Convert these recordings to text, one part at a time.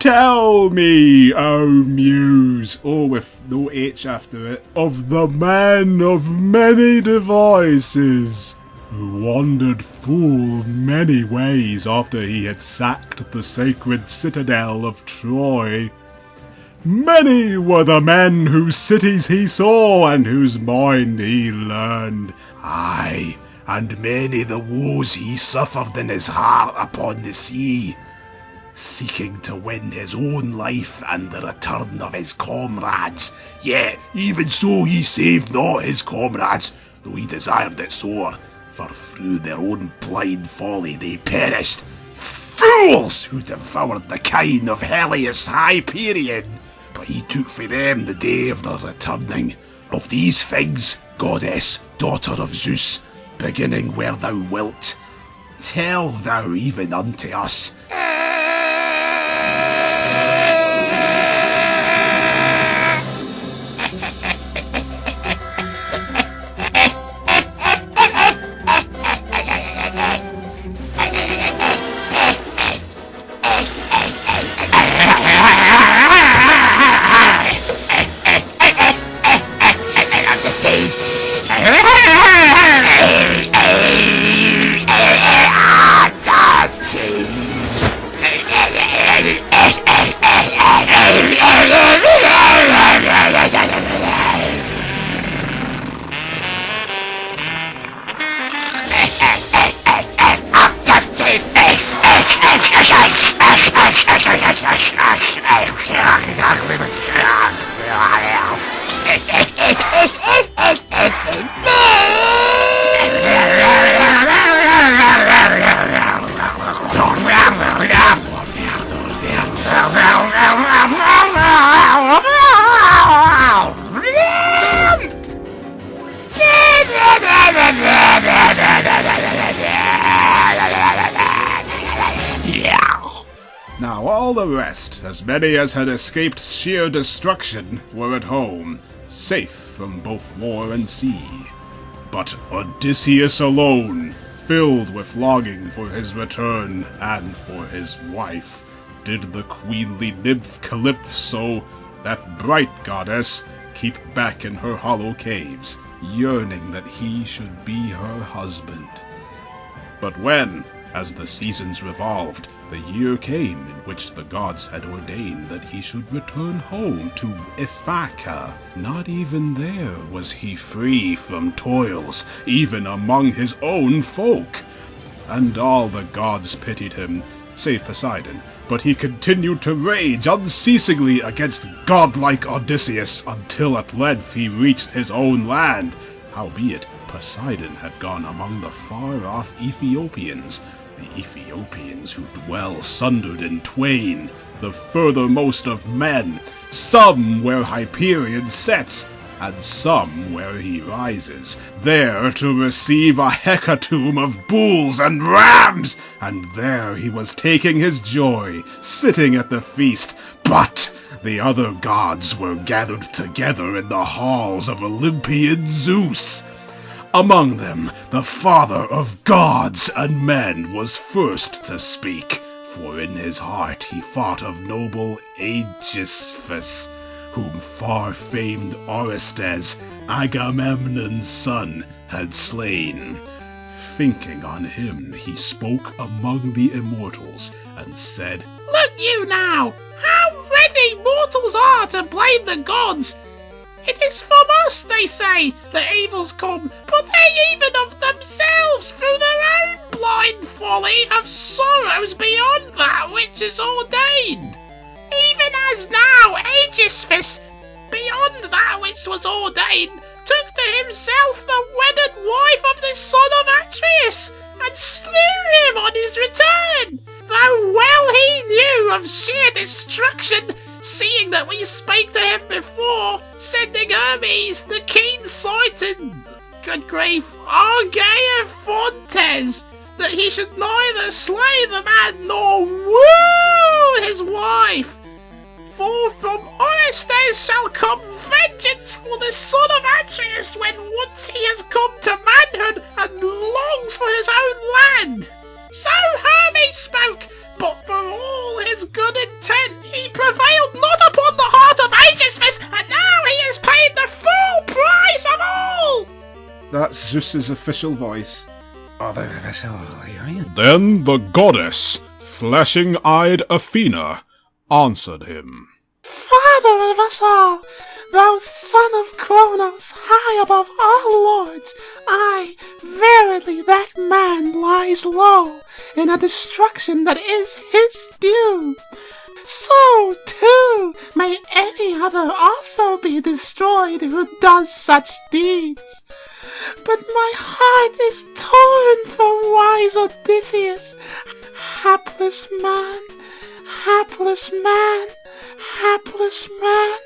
Tell me, O Muse, with no H after it, of the man of many devices, who wandered full many ways after he had sacked the sacred citadel of Troy. Many were the men whose cities he saw and whose mind he learned. Aye, and many the woes he suffered in his heart upon the sea, seeking to win his own life and the return of his comrades. Yet even so he saved not his comrades, though he desired it sore, for through their own blind folly they perished. Fools who devoured the kine of Helios Hyperion! But he took for them the day of their returning. Of these things, goddess, daughter of Zeus, beginning where thou wilt, tell thou even unto us. Now all the rest, as many as had escaped sheer destruction, were at home, safe from both war and sea. But Odysseus alone, filled with longing for his return and for his wife, did the queenly nymph Calypso, that bright goddess, keep back in her hollow caves, yearning that he should be her husband. But when, as the seasons revolved, the year came in which the gods had ordained that he should return home to Ithaca, not even there was he free from toils, even among his own folk. And all the gods pitied him, save Poseidon, but he continued to rage unceasingly against godlike Odysseus until at length he reached his own land. Howbeit, Poseidon had gone among the far-off Ethiopians, the Ethiopians who dwell sundered in twain, the furthermost of men, some where Hyperion sets, and some where he rises, there to receive a hecatomb of bulls and rams, and there he was taking his joy, sitting at the feast, but the other gods were gathered together in the halls of Olympian Zeus. Among them, the father of gods and men was first to speak, for in his heart he thought of noble Aegisthus, whom far-famed Orestes, Agamemnon's son, had slain. Thinking on him, he spoke among the immortals, and said, "Look you now, how ready mortals are to blame the gods! It is from us, they say, that evils come, but they even of themselves, through their own blind folly, have sorrows beyond that which is ordained. Even as now Aegisthus, beyond that which was ordained, took to himself the wedded wife of the son of Atreus, and slew him on his return, though well he knew of sheer destruction, seeing that we spake to him before, sending Hermes, the keen-sighted, good grief, Argeaphontes, that he should neither slay the man nor woo his wife. For from Orestes shall come vengeance for the son of Atreus when once he has come to manhood and longs for his own land. So Hermes spoke, but for all his good intent he Zeus's official voice. Then the goddess, flashing-eyed Athena, answered him. Father of us all, thou son of Kronos, high above all lords, aye, verily that man lies low in a destruction that is his due. So, too, may any other also be destroyed who does such deeds. But my heart is torn for wise Odysseus, hapless man, hapless man, hapless man,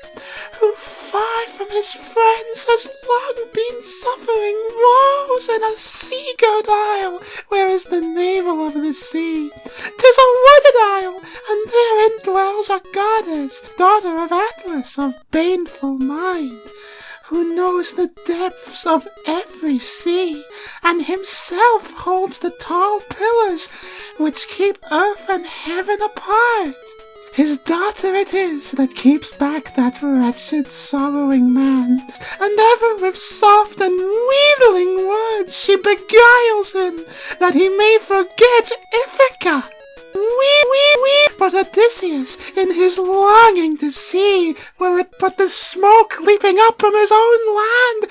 who far from his friends has long been suffering woes in a sea-girt isle, where is the navel of the sea. 'Tis a wooded isle, and therein dwells a goddess, daughter of Atlas, of baneful mind, who knows the depths of every sea, and himself holds the tall pillars which keep earth and heaven apart. His daughter it is that keeps back that wretched, sorrowing man, and ever with soft and wheedling words she beguiles him, that he may forget Ithaca. But Odysseus, in his longing to see, were it but the smoke leaping up from his own land,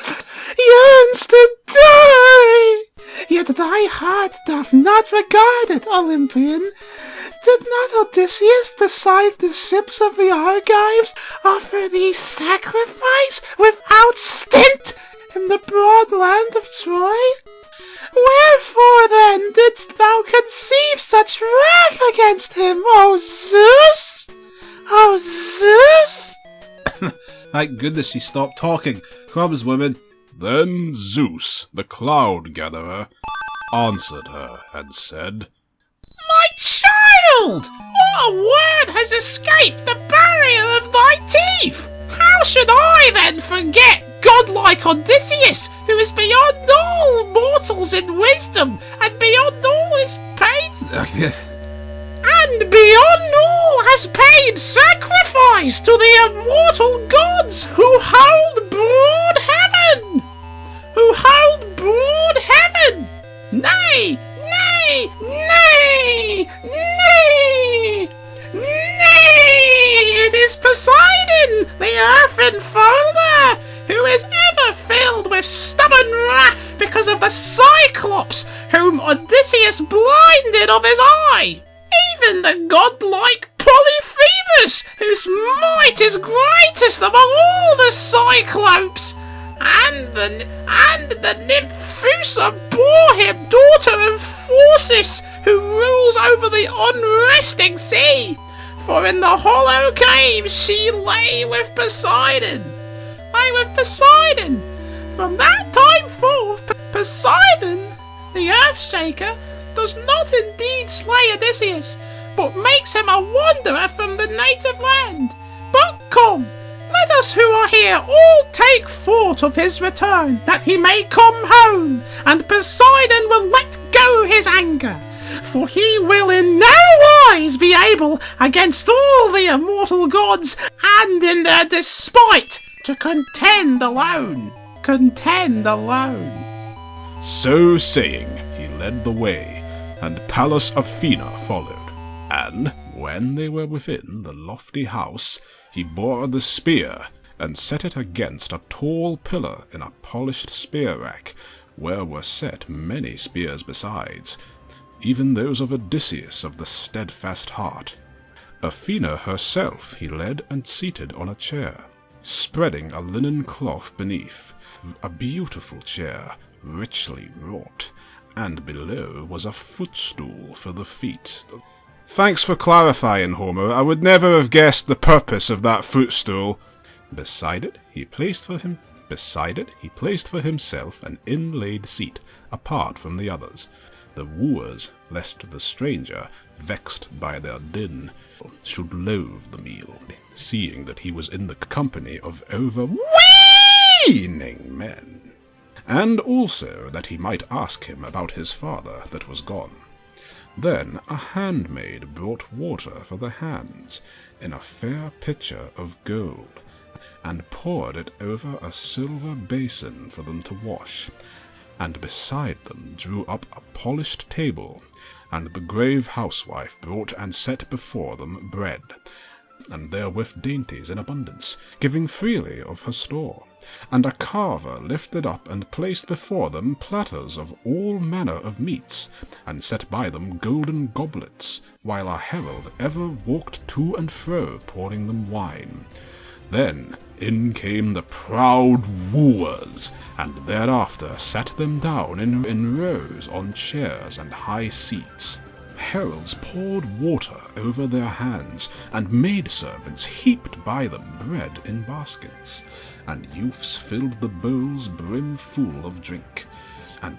yearns to die. Yet thy heart doth not regard it, Olympian. Did not Odysseus, beside the ships of the Argives, offer thee sacrifice without stint in the broad land of Troy? Wherefore, then, didst thou conceive such wrath against him, O Zeus? O Zeus? Thank goodness she stopped talking. Crumbs, woman. Then Zeus, the cloud gatherer, answered her and said, My child! What a word has escaped the barrier of thy teeth! How should I then forget godlike Odysseus, who is beyond all mortals in wisdom, and beyond all is paid, and beyond all has paid sacrifice to the immortal gods who hold broad heaven, Nay, nay, nay, nay, nay! It is Poseidon, the earth enfolder, who is ever filled with stubborn wrath because of the Cyclops, whom Odysseus blinded of his eye. Even the godlike Polyphemus, whose might is greatest among all the Cyclopes, and the nymph Phusa bore him, daughter of Phorcys, who rules over the unresting sea. For in the hollow cave she lay with Poseidon. From that time forth, Poseidon, the Earthshaker, does not indeed slay Odysseus, but makes him a wanderer from the native land. But come, let us who are here all take thought of his return, that he may come home, and Poseidon will let go his anger. For he will in no wise be able, against all the immortal gods, and in their despite, to contend alone. So saying, he led the way, and Pallas Athena followed. And when they were within the lofty house, he bore the spear, and set it against a tall pillar in a polished spear rack, where were set many spears besides, even those of Odysseus of the steadfast heart. Athena herself he led and seated on a chair, spreading a linen cloth beneath, a beautiful chair, richly wrought, and below was a footstool for the feet. Thanks for clarifying, Homer. I would never have guessed the purpose of that footstool. Beside it he placed for himself an inlaid seat, apart from the others. The wooers, lest the stranger, vexed by their din, should loathe the meal, seeing that he was in the company of overweening men, and also that he might ask him about his father that was gone. Then a handmaid brought water for the hands, in a fair pitcher of gold, and poured it over a silver basin for them to wash, and beside them drew up a polished table, and the grave housewife brought and set before them bread, and therewith dainties in abundance, giving freely of her store. And a carver lifted up and placed before them platters of all manner of meats, and set by them golden goblets, while a herald ever walked to and fro, pouring them wine. Then in came the proud wooers, and thereafter sat them down in rows on chairs and high seats. Heralds poured water over their hands, and maidservants heaped by them bread in baskets, and youths filled the bowls brimful of drink, and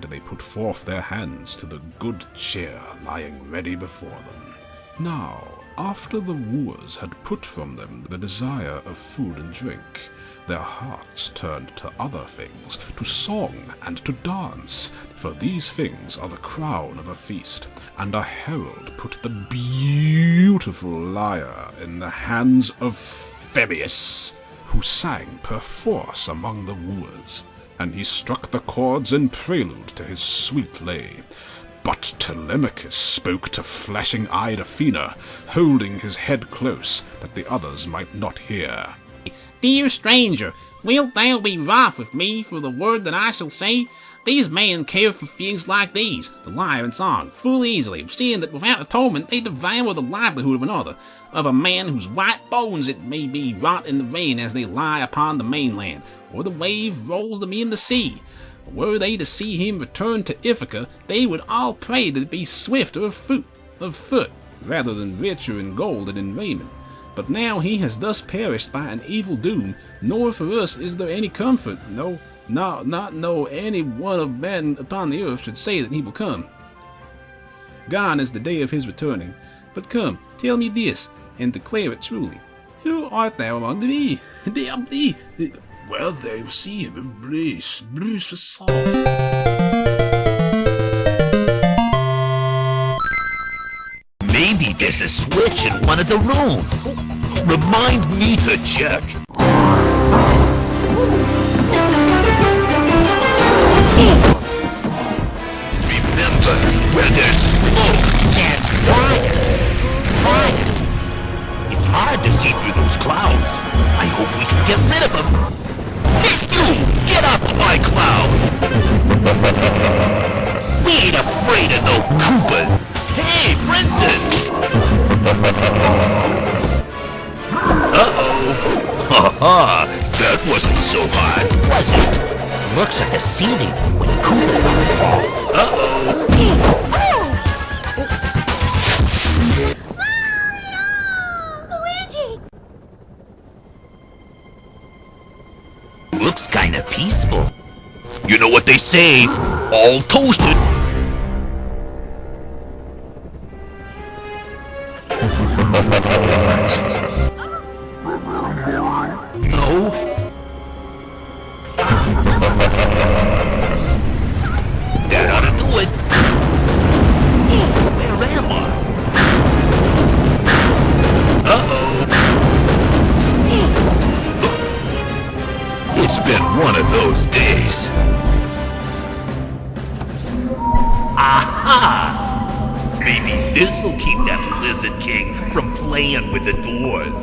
they put forth their hands to the good cheer lying ready before them. Now, after the wooers had put from them the desire of food and drink, their hearts turned to other things, to song and to dance, for these things are the crown of a feast. And a herald put the beautiful lyre in the hands of Fabius, who sang perforce among the wooers, and he struck the chords in prelude to his sweet lay. But Telemachus spoke to flashing-eyed Athena, holding his head close, that the others might not hear. Dear stranger, wilt thou be wroth with me for the word that I shall say? These men care for things like these, the lyre and song, full easily, seeing that without atonement they devour the livelihood of another, of a man whose white bones it may be rot in the rain as they lie upon the mainland, or the wave rolls them in the sea. Were they to see him return to Ithaca, they would all pray to be swifter of foot, rather than richer in gold and in raiment. But now he has thus perished by an evil doom, nor for us is there any comfort, not any one of men upon the earth should say that he will come. Gone is the day of his returning. But come, tell me this, and declare it truly. Who art thou among thee? Well, they see him of Bruce for salt. Maybe there's a switch in one of the rooms. Remind me to check. Remember, where there's smoke, there's fire. It's hard to see through those clouds. I hope we can get rid of them. Hey, you! Get off my cloud! We ain't afraid of no Koopas. Hey, princess! Uh-oh. Ha-ha! That wasn't so hard, was it? Looks like a ceiling when Koopas are involved. Uh-oh. Luigi! Looks kinda peaceful. You know what they say, all toasted. No? That ought to do it. Where am I? Uh-oh. It's been one of those days. Aha! Maybe this'll keep that Lizard King from playing with the doors.